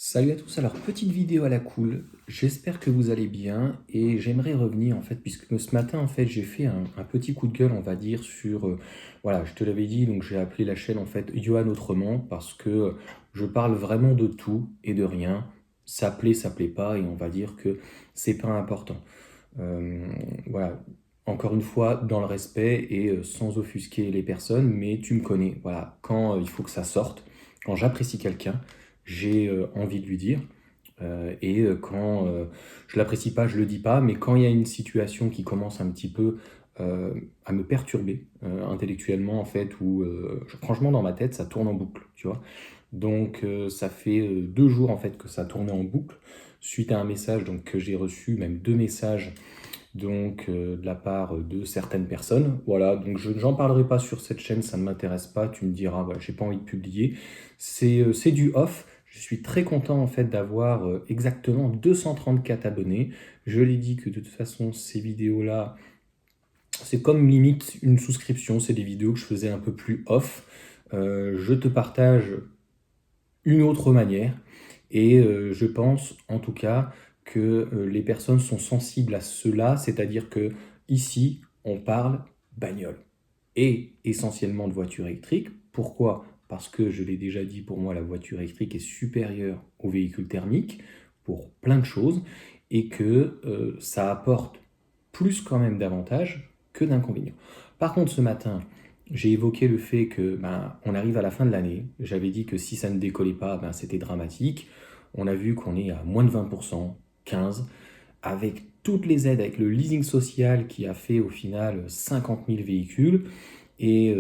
Salut à tous, alors petite vidéo à la cool, j'espère que vous allez bien et j'aimerais revenir en fait, puisque ce matin en fait j'ai fait un petit coup de gueule on va dire sur, voilà je te l'avais dit donc j'ai appelé la chaîne en fait Johan Autrement parce que je parle vraiment de tout et de rien, ça plaît pas et on va dire que c'est pas important. Euh, voilà, encore une fois dans le respect et sans offusquer les personnes, mais tu me connais, voilà, quand il faut que ça sorte, quand j'apprécie quelqu'un, j'ai envie de lui dire. Quand je l'apprécie pas, je le dis pas, mais quand il y a une situation qui commence un petit peu à me perturber intellectuellement, en fait, où franchement dans ma tête ça tourne en boucle, tu vois. Donc ça fait 2 jours en fait que ça tournait en boucle suite à un message donc, que j'ai reçu, même deux messages donc de la part de certaines personnes. Voilà, donc j'en parlerai pas sur cette chaîne, ça ne m'intéresse pas. Tu me diras, voilà, j'ai pas envie de publier. C'est du off. Je suis très content en fait d'avoir exactement 234 abonnés. Je l'ai dit que de toute façon, ces vidéos-là, c'est comme limite une souscription. C'est des vidéos que je faisais un peu plus off. Je te partage une autre manière. Et je pense en tout cas que les personnes sont sensibles à cela, c'est-à-dire que ici, on parle bagnole et essentiellement de voiture électrique. Pourquoi? Parce que je l'ai déjà dit, pour moi, la voiture électrique est supérieure au véhicule thermique pour plein de choses et que ça apporte plus quand même d'avantages que d'inconvénients. Par contre, ce matin, j'ai évoqué le fait que on arrive à la fin de l'année. J'avais dit que si ça ne décollait pas, c'était dramatique. On a vu qu'on est à moins de 20%, 15%, avec toutes les aides, avec le leasing social qui a fait au final 50 000 véhicules. Et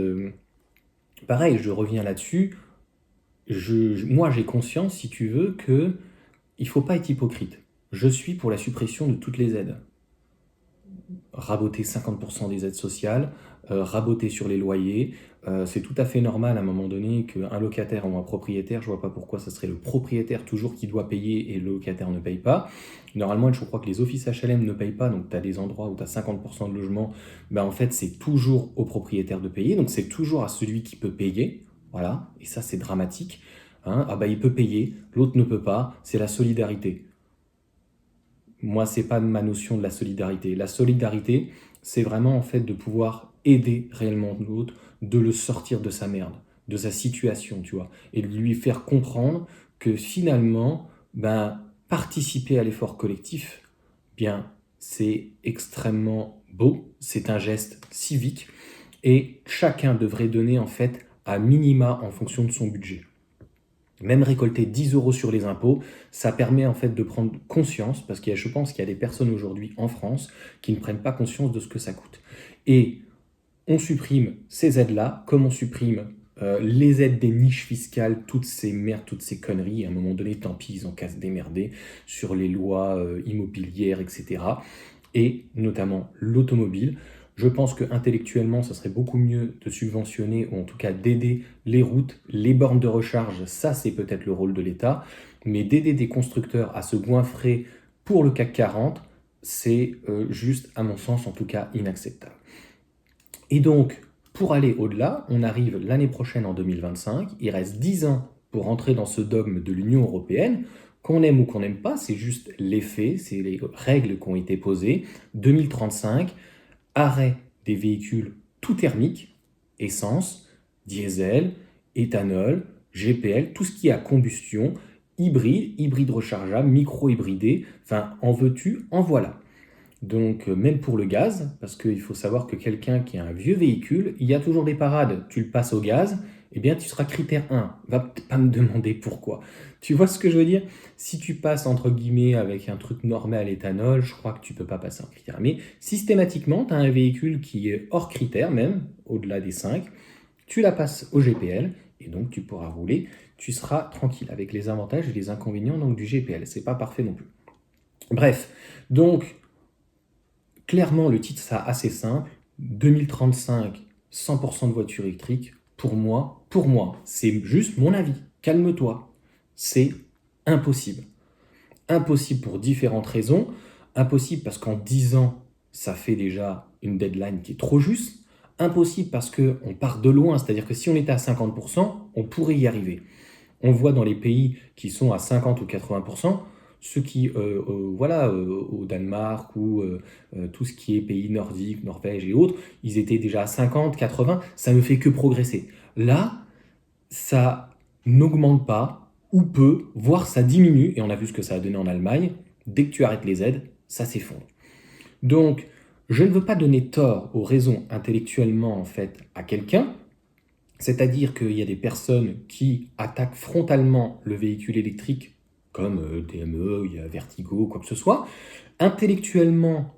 pareil, je reviens là-dessus. Moi, j'ai conscience, si tu veux, que il faut pas être hypocrite. Je suis pour la suppression de toutes les aides, raboter 50% des aides sociales, raboter sur les loyers. C'est tout à fait normal à un moment donné qu'un locataire ou un propriétaire, je vois pas pourquoi ça serait le propriétaire toujours qui doit payer et le locataire ne paye pas. Normalement, je crois que les offices HLM ne payent pas, donc tu as des endroits où tu as 50% de logements, en fait c'est toujours au propriétaire de payer, donc c'est toujours à celui qui peut payer, voilà, et ça c'est dramatique. Hein. Ah il peut payer, l'autre ne peut pas, c'est la solidarité. Moi, c'est pas ma notion de la solidarité. La solidarité, c'est vraiment en fait de pouvoir aider réellement l'autre, de le sortir de sa merde, de sa situation, tu vois, et de lui faire comprendre que finalement, participer à l'effort collectif, c'est extrêmement beau, c'est un geste civique, et chacun devrait donner en fait à minima en fonction de son budget. Même récolter 10 euros sur les impôts, ça permet en fait de prendre conscience, parce je pense qu'il y a des personnes aujourd'hui en France qui ne prennent pas conscience de ce que ça coûte. Et on supprime ces aides-là, comme on supprime les aides des niches fiscales, toutes ces merdes, toutes ces conneries. Et à un moment donné, tant pis, ils ont qu'à se démerder sur les lois immobilières, etc. Et notamment l'automobile. Je pense que intellectuellement, ça serait beaucoup mieux de subventionner, ou en tout cas d'aider les routes, les bornes de recharge, ça c'est peut-être le rôle de l'État, mais d'aider des constructeurs à se goinfrer pour le CAC 40, c'est juste, à mon sens, en tout cas, inacceptable. Et donc, pour aller au-delà, on arrive l'année prochaine en 2025, il reste 10 ans pour entrer dans ce dogme de l'Union européenne, qu'on aime ou qu'on n'aime pas, c'est juste les faits, c'est les règles qui ont été posées. 2035, arrêt des véhicules tout thermiques, essence, diesel, éthanol, GPL, tout ce qui est à combustion, hybride, hybride rechargeable, micro-hybridé, enfin en veux-tu, en voilà. Donc même pour le gaz, parce qu'il faut savoir que quelqu'un qui a un vieux véhicule, il y a toujours des parades, tu le passes au gaz, eh bien tu seras critère 1. Va pas me demander pourquoi. Tu vois ce que je veux dire? Si tu passes entre guillemets avec un truc normé à l'éthanol, je crois que tu peux pas passer en critère. Mais systématiquement, tu as un véhicule qui est hors critère, même au-delà des 5, tu la passes au GPL, et donc tu pourras rouler, tu seras tranquille avec les avantages et les inconvénients donc, du GPL. C'est pas parfait non plus. Bref, donc clairement, le titre sera assez simple. 2035, 100% de voitures électriques. Pour moi, c'est juste mon avis. Calme-toi. C'est impossible. Impossible pour différentes raisons. Impossible parce qu'en 10 ans, ça fait déjà une deadline qui est trop juste. Impossible parce qu'on part de loin, c'est-à-dire que si on était à 50%, on pourrait y arriver. On le voit dans les pays qui sont à 50 ou 80%, ceux qui, voilà, au Danemark ou tout ce qui est pays nordiques, Norvège et autres, ils étaient déjà à 50, 80, ça ne fait que progresser. Là, ça n'augmente pas, ou peu, voire ça diminue, et on a vu ce que ça a donné en Allemagne. Dès que tu arrêtes les aides, ça s'effondre. Donc, je ne veux pas donner tort aux raisons intellectuellement en fait à quelqu'un, c'est-à-dire qu'il y a des personnes qui attaquent frontalement le véhicule électrique, comme DME, il y a Vertigo, quoi que ce soit. Intellectuellement,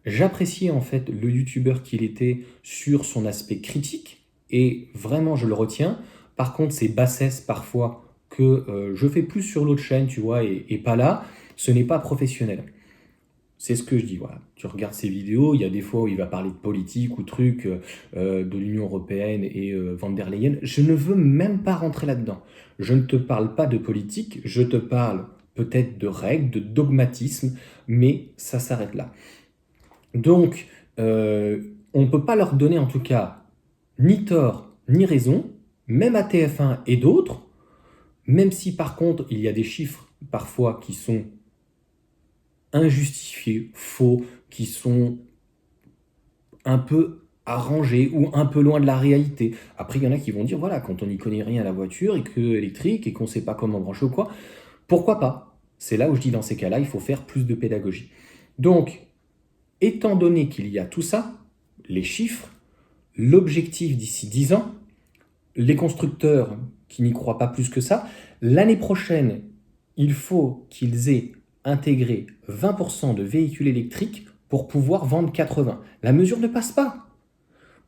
j'appréciais en fait le youtubeur qu'il était sur son aspect critique, et vraiment je le retiens. Par contre, ces bassesses parfois que je fais plus sur l'autre chaîne, tu vois, et pas là, ce n'est pas professionnel. C'est ce que je dis, voilà. Tu regardes ses vidéos, il y a des fois où il va parler de politique ou trucs de l'Union européenne et Van der Leyen. Je ne veux même pas rentrer là-dedans. Je ne te parle pas de politique, je te parle peut-être de règles, de dogmatisme, mais ça s'arrête là. Donc, on ne peut pas leur donner en tout cas ni tort ni raison, même à TF1 et d'autres, même si par contre il y a des chiffres parfois qui sont injustifiés, faux, qui sont un peu arrangés ou un peu loin de la réalité. Après, il y en a qui vont dire, voilà, quand on n'y connaît rien à la voiture et que électrique et qu'on ne sait pas comment brancher ou quoi, pourquoi pas? C'est là où je dis, dans ces cas-là, il faut faire plus de pédagogie. Donc, étant donné qu'il y a tout ça, les chiffres, l'objectif d'ici 10 ans, les constructeurs qui n'y croient pas plus que ça, l'année prochaine, il faut qu'ils aient intégré 20% de véhicules électriques pour pouvoir vendre 80. La mesure ne passe pas.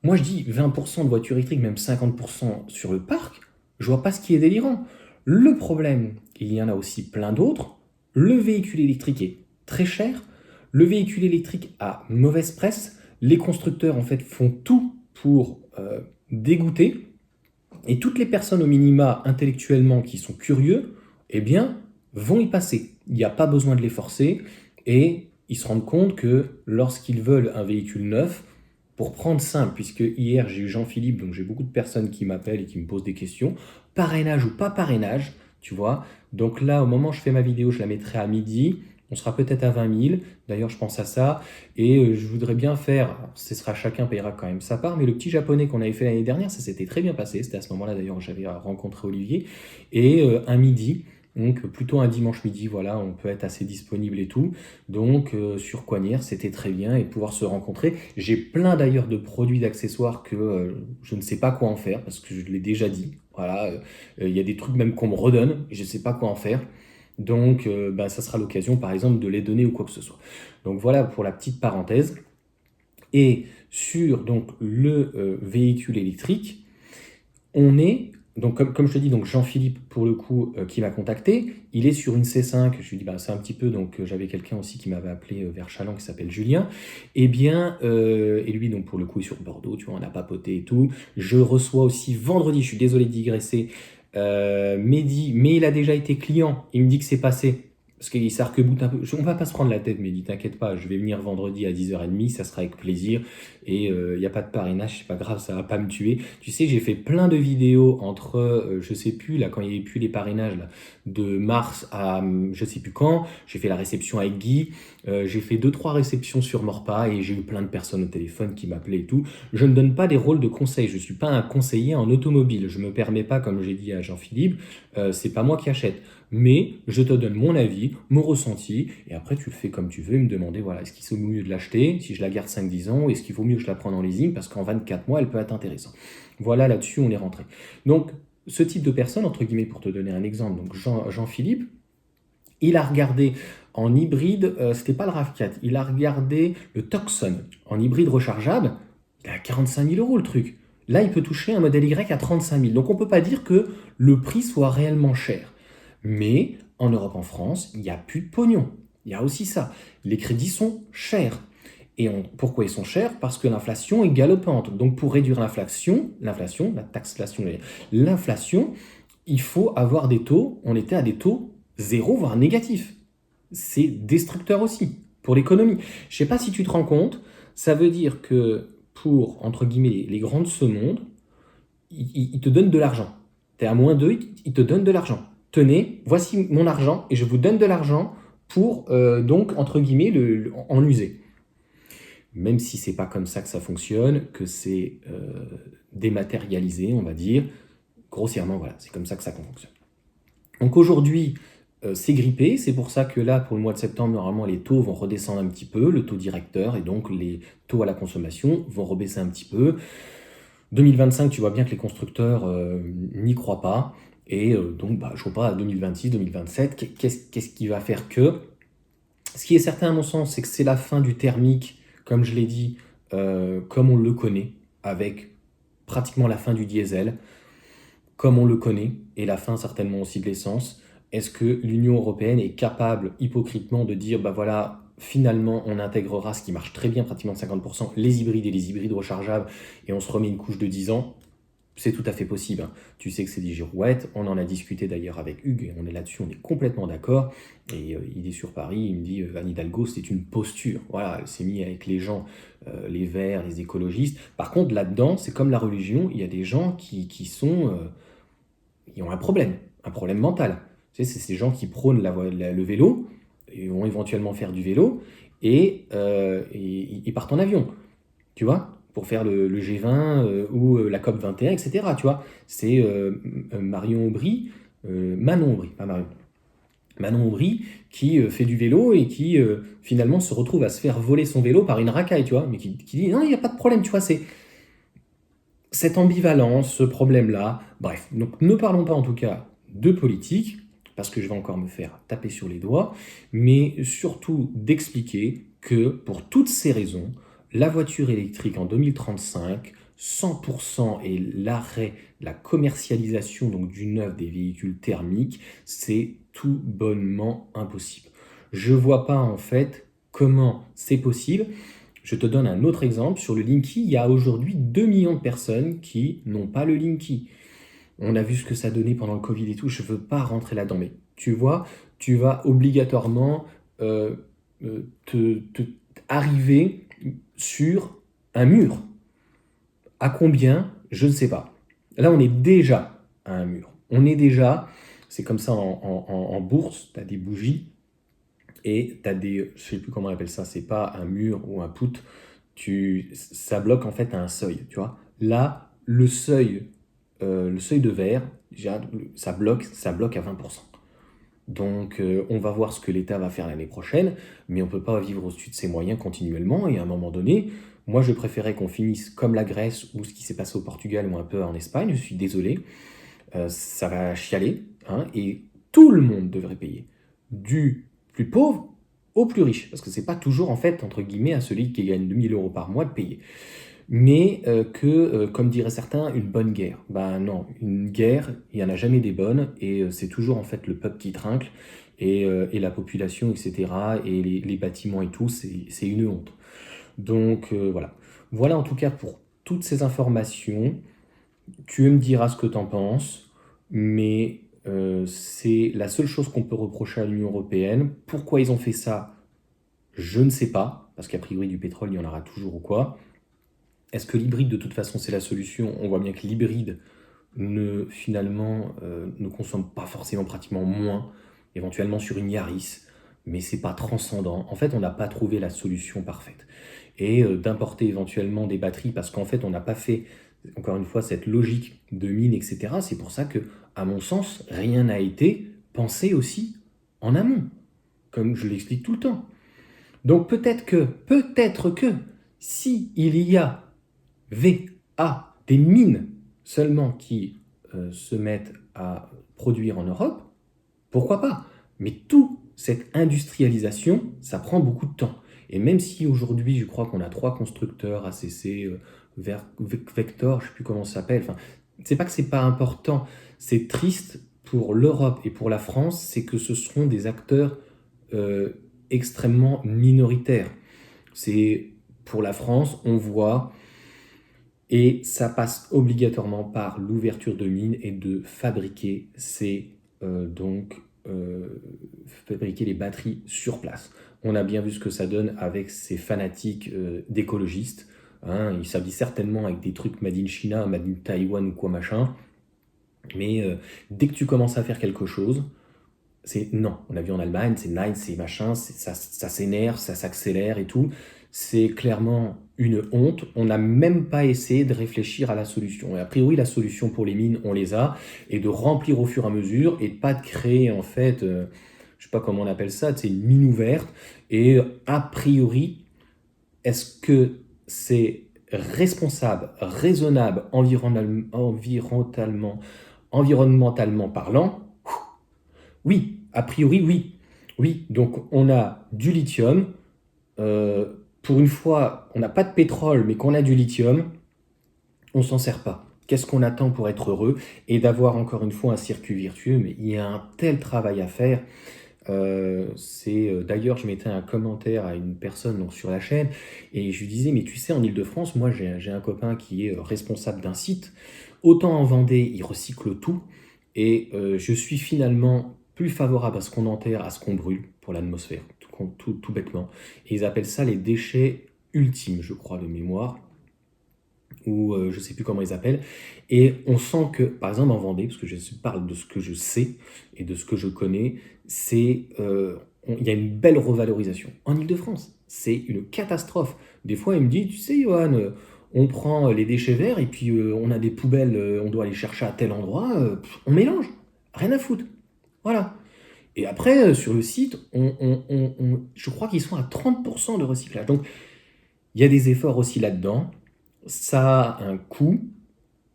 Moi, je dis 20% de voitures électriques, même 50% sur le parc, je vois pas ce qui est délirant. Le problème, il y en a aussi plein d'autres. Le véhicule électrique est très cher. Le véhicule électrique a mauvaise presse. Les constructeurs, en fait, font tout pour dégoûter. Et toutes les personnes au minima intellectuellement qui sont curieux, eh bien, vont y passer. Il n'y a pas besoin de les forcer et ils se rendent compte que lorsqu'ils veulent un véhicule neuf, pour prendre simple, puisque hier j'ai eu Jean-Philippe, donc j'ai beaucoup de personnes qui m'appellent et qui me posent des questions, parrainage ou pas parrainage, tu vois. Donc là, au moment où je fais ma vidéo, je la mettrai à midi. On sera peut-être à 20 000. D'ailleurs, je pense à ça. Et je voudrais bien faire, ce sera chacun payera quand même sa part, mais le petit japonais qu'on avait fait l'année dernière, ça s'était très bien passé. C'était à ce moment-là, d'ailleurs, j'avais rencontré Olivier. Et un midi, donc plutôt un dimanche midi, voilà, on peut être assez disponible et tout. Donc sur Coignères, c'était très bien et pouvoir se rencontrer. J'ai plein d'ailleurs de produits, d'accessoires que je ne sais pas quoi en faire parce que je l'ai déjà dit. Voilà, il y a des trucs même qu'on me redonne, je ne sais pas quoi en faire. Donc, ça sera l'occasion, par exemple, de les donner ou quoi que ce soit. Donc voilà pour la petite parenthèse. Et sur donc, le véhicule électrique, on est, donc comme je te dis, donc Jean-Philippe, pour le coup, qui m'a contacté, il est sur une C5. Je lui dis, c'est un petit peu, donc j'avais quelqu'un aussi qui m'avait appelé vers Châlons qui s'appelle Julien. Eh bien, et lui, donc pour le coup, est sur Bordeaux, tu vois, on a papoté et tout. Je reçois aussi vendredi, je suis désolé de digresser, Mehdi, mais il a déjà été client, il me dit que c'est passé. Parce qu'il s'arc-boute un peu. On va pas se prendre la tête, Mehdi, t'inquiète pas, je vais venir vendredi à 10h30, ça sera avec plaisir. Et il n'y a pas de parrainage, c'est pas grave, ça va pas me tuer. Tu sais, j'ai fait plein de vidéos entre, je sais plus, là, quand il n'y avait plus les parrainages, là, de mars à je sais plus quand. J'ai fait la réception avec Guy, j'ai fait 2-3 réceptions sur Morpa et j'ai eu plein de personnes au téléphone qui m'appelaient et tout. Je ne donne pas des rôles de conseil, je suis pas un conseiller en automobile. Je me permets pas, comme j'ai dit à Jean-Philippe, c'est pas moi qui achète. Mais je te donne mon avis, mon ressenti, et après tu le fais comme tu veux, et me demander, voilà, est-ce qu'il vaut mieux de l'acheter, si je la garde 5-10 ans, ou est-ce qu'il vaut mieux que je la prenne en leasing, parce qu'en 24 mois, elle peut être intéressante. Voilà, là-dessus, on est rentré. Donc, ce type de personne, entre guillemets, pour te donner un exemple, donc Jean-Philippe, il a regardé en hybride, c'était pas le RAV4, il a regardé le Tucson en hybride rechargeable, il est à 45 000 euros le truc. Là, il peut toucher un modèle Y à 35 000. Donc, on ne peut pas dire que le prix soit réellement cher. Mais en Europe, en France, il n'y a plus de pognon. Il y a aussi ça. Les crédits sont chers. Et pourquoi ils sont chers? Parce que l'inflation est galopante. Donc pour réduire la taxation, l'inflation, il faut avoir des taux, on était à des taux zéro, voire négatifs. C'est destructeur aussi pour l'économie. Je ne sais pas si tu te rends compte, ça veut dire que pour, entre guillemets, les grands de ce monde, ils te donnent de l'argent. Tu es à -2, ils te donnent de l'argent. Tenez, voici mon argent et je vous donne de l'argent pour, donc, entre guillemets, en user. Même si c'est pas comme ça que ça fonctionne, que c'est dématérialisé, on va dire, grossièrement, voilà, c'est comme ça que ça fonctionne. Donc aujourd'hui, c'est grippé, c'est pour ça que là, pour le mois de septembre, normalement, les taux vont redescendre un petit peu, le taux directeur, et donc les taux à la consommation vont rebaisser un petit peu. 2025, tu vois bien que les constructeurs n'y croient pas, et donc je vois pas à 2026, 2027, qu'est-ce qui va faire que... Ce qui est certain à mon sens, c'est que c'est la fin du thermique, comme je l'ai dit, comme on le connaît, avec pratiquement la fin du diesel, comme on le connaît, et la fin certainement aussi de l'essence. Est-ce que l'Union européenne est capable, hypocritement, de dire, bah voilà, finalement, on intégrera ce qui marche très bien, pratiquement 50%, les hybrides et les hybrides rechargeables, et on se remet une couche de 10 ans? C'est tout à fait possible, hein. Tu sais que c'est des girouettes, on en a discuté d'ailleurs avec Hugues, et on est là-dessus, on est complètement d'accord. Et il est sur Paris, il me dit, Anne Hidalgo, c'est une posture. Voilà, elle s'est mise avec les gens, les verts, les écologistes. Par contre, là-dedans, c'est comme la religion, il y a des gens qui sont... ils ont un problème mental. Tu sais, c'est ces gens qui prônent le vélo, et vont éventuellement faire du vélo, et ils partent en avion, tu vois, pour faire le G20 ou la COP 21, etc. Tu vois, c'est Marion Aubry, Manon Aubry, pas Marion, Manon Aubry qui fait du vélo et qui finalement se retrouve à se faire voler son vélo par une racaille, tu vois, mais qui dit non, il n'y a pas de problème, tu vois, c'est cette ambivalence, ce problème-là. Bref, donc ne parlons pas en tout cas de politique, parce que je vais encore me faire taper sur les doigts, mais surtout d'expliquer que pour toutes ces raisons, la voiture électrique en 2035, 100% et l'arrêt, la commercialisation donc du neuf des véhicules thermiques, c'est tout bonnement impossible. Je vois pas en fait comment c'est possible. Je te donne un autre exemple. Sur le Linky, il y a aujourd'hui 2 millions de personnes qui n'ont pas le Linky. On a vu ce que ça donnait pendant le Covid et tout. Je ne veux pas rentrer là-dedans. Mais tu vois, tu vas obligatoirement te arriver sur un mur. À combien? Je ne sais pas. Là, on est déjà à un mur. On est déjà, c'est comme ça en bourse, tu as des bougies et tu as des, je sais plus comment on appelle ça, c'est pas un mur ou un put, ça bloque en fait à un seuil, tu vois. Là, le seuil de verre, déjà, ça bloque à 20%. Donc, on va voir ce que l'État va faire l'année prochaine, mais on ne peut pas vivre au-dessus de ses moyens continuellement. Et à un moment donné, moi, je préférais qu'on finisse comme la Grèce ou ce qui s'est passé au Portugal ou un peu en Espagne. Je suis désolé, ça va chialer, hein, et tout le monde devrait payer, du plus pauvre au plus riche, parce que c'est pas toujours en fait entre guillemets à celui qui gagne 2 000 € par mois de payer, mais comme diraient certains, une bonne guerre. Ben non, une guerre, il y en a jamais des bonnes, et c'est toujours en fait le peuple qui trinque, et la population, etc., et les bâtiments et tout, c'est une honte. Donc voilà. Voilà en tout cas pour toutes ces informations. Tu me diras ce que tu en penses, mais c'est la seule chose qu'on peut reprocher à l'Union européenne. Pourquoi ils ont fait ça? Je ne sais pas, parce qu'a priori du pétrole, il y en aura toujours ou quoi. Est-ce que l'hybride, de toute façon, c'est la solution? On voit bien que l'hybride, finalement, ne consomme pas forcément pratiquement moins, éventuellement sur une Yaris, mais c'est pas transcendant. En fait, on n'a pas trouvé la solution parfaite. Et d'importer éventuellement des batteries, parce qu'en fait, on n'a pas fait, encore une fois, cette logique de mine, etc. C'est pour ça que, à mon sens, rien n'a été pensé aussi en amont, comme je l'explique tout le temps. Donc peut-être que, si il y des mines seulement qui se mettent à produire en Europe, pourquoi pas? Mais toute cette industrialisation, ça prend beaucoup de temps. Et même si aujourd'hui, je crois qu'on a 3 constructeurs, ACC, Vector, je ne sais plus comment ça s'appelle, enfin, c'est pas que c'est pas important, c'est triste pour l'Europe et pour la France, c'est que ce seront des acteurs euh, extrêmement minoritaires. C'est pour la France, on voit, et ça passe obligatoirement par l'ouverture de mines et de fabriquer donc fabriquer les batteries sur place. On a bien vu ce que ça donne avec ces fanatiques d'écologistes, hein. Ils s'habillent certainement avec des trucs made in China, made in Taïwan ou quoi machin. Mais dès que tu commences à faire quelque chose, c'est non. On a vu en Allemagne, c'est nice, c'est machin, ça s'énerve, ça s'accélère et tout. C'est clairement une honte. On n'a même pas essayé de réfléchir à la solution. Et a priori, la solution pour les mines, on les a, et de remplir au fur et à mesure, et pas de créer en fait, je sais pas comment on appelle ça, c'est une mine ouverte. Et a priori, est-ce que c'est responsable, raisonnable, environnementalement parlant? Oui, a priori, oui. Oui, donc on a du lithium. Pour une fois, on n'a pas de pétrole, mais qu'on a du lithium, on s'en sert pas. Qu'est-ce qu'on attend pour être heureux et d'avoir encore une fois un circuit virtueux? Mais il y a un tel travail à faire. D'ailleurs, je mettais un commentaire à une personne donc, sur la chaîne et je lui disais, mais tu sais, en Île-de-France, moi j'ai un copain qui est responsable d'un site. Autant en Vendée, il recycle tout et je suis finalement plus favorable à ce qu'on enterre, à ce qu'on brûle pour l'atmosphère, tout bêtement. Et ils appellent ça les déchets ultimes, je crois, de mémoire ou je ne sais plus comment ils appellent. Et on sent que, par exemple en Vendée, parce que je parle de ce que je sais et de ce que je connais, il y a une belle revalorisation. En Île-de-France, c'est une catastrophe. Des fois, il me dit, tu sais, Johan, on prend les déchets verts et puis on a des poubelles, on doit aller chercher à tel endroit, on mélange, rien à foutre. Voilà. Et après, sur le site, je crois qu'ils sont à 30% de recyclage. Donc, il y a des efforts aussi là-dedans. Ça a un coût,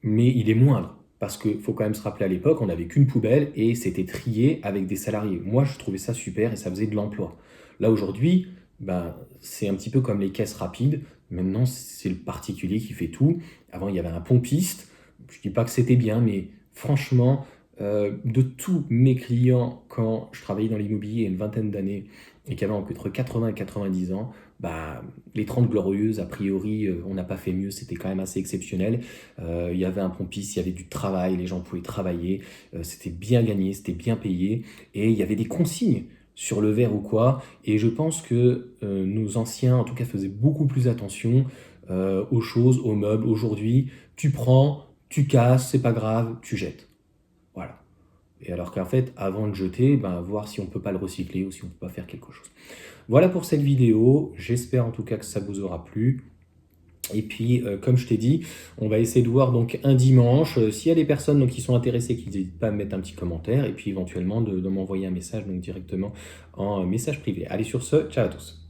mais il est moindre. Parce qu'il faut quand même se rappeler à l'époque, on n'avait qu'une poubelle et c'était trié avec des salariés. Moi, je trouvais ça super et ça faisait de l'emploi. Là, aujourd'hui, ben, c'est un petit peu comme les caisses rapides. Maintenant, c'est le particulier qui fait tout. Avant, il y avait un pompiste. Je ne dis pas que c'était bien, mais franchement, de tous mes clients, quand je travaillais dans l'immobilier il y a une vingtaine d'années et qui avaient entre 80 et 90 ans, bah, les 30 glorieuses, a priori, on n'a pas fait mieux, c'était quand même assez exceptionnel. Il y avait un pompiste, il y avait du travail, les gens pouvaient travailler, c'était bien gagné, c'était bien payé, et il y avait des consignes sur le verre ou quoi, et je pense que nos anciens, en tout cas, faisaient beaucoup plus attention aux choses, aux meubles. Aujourd'hui, tu prends, tu casses, c'est pas grave, tu jettes. Voilà. Et alors qu'en fait, avant de jeter, ben, voir si on peut pas le recycler ou si on peut pas faire quelque chose. Voilà pour cette vidéo, j'espère en tout cas que ça vous aura plu. Et puis, comme je t'ai dit, on va essayer de voir donc un dimanche. S'il y a des personnes donc, qui sont intéressées, qui n'hésitent pas à me mettre un petit commentaire et puis éventuellement de m'envoyer un message donc, directement en message privé. Allez sur ce, ciao à tous.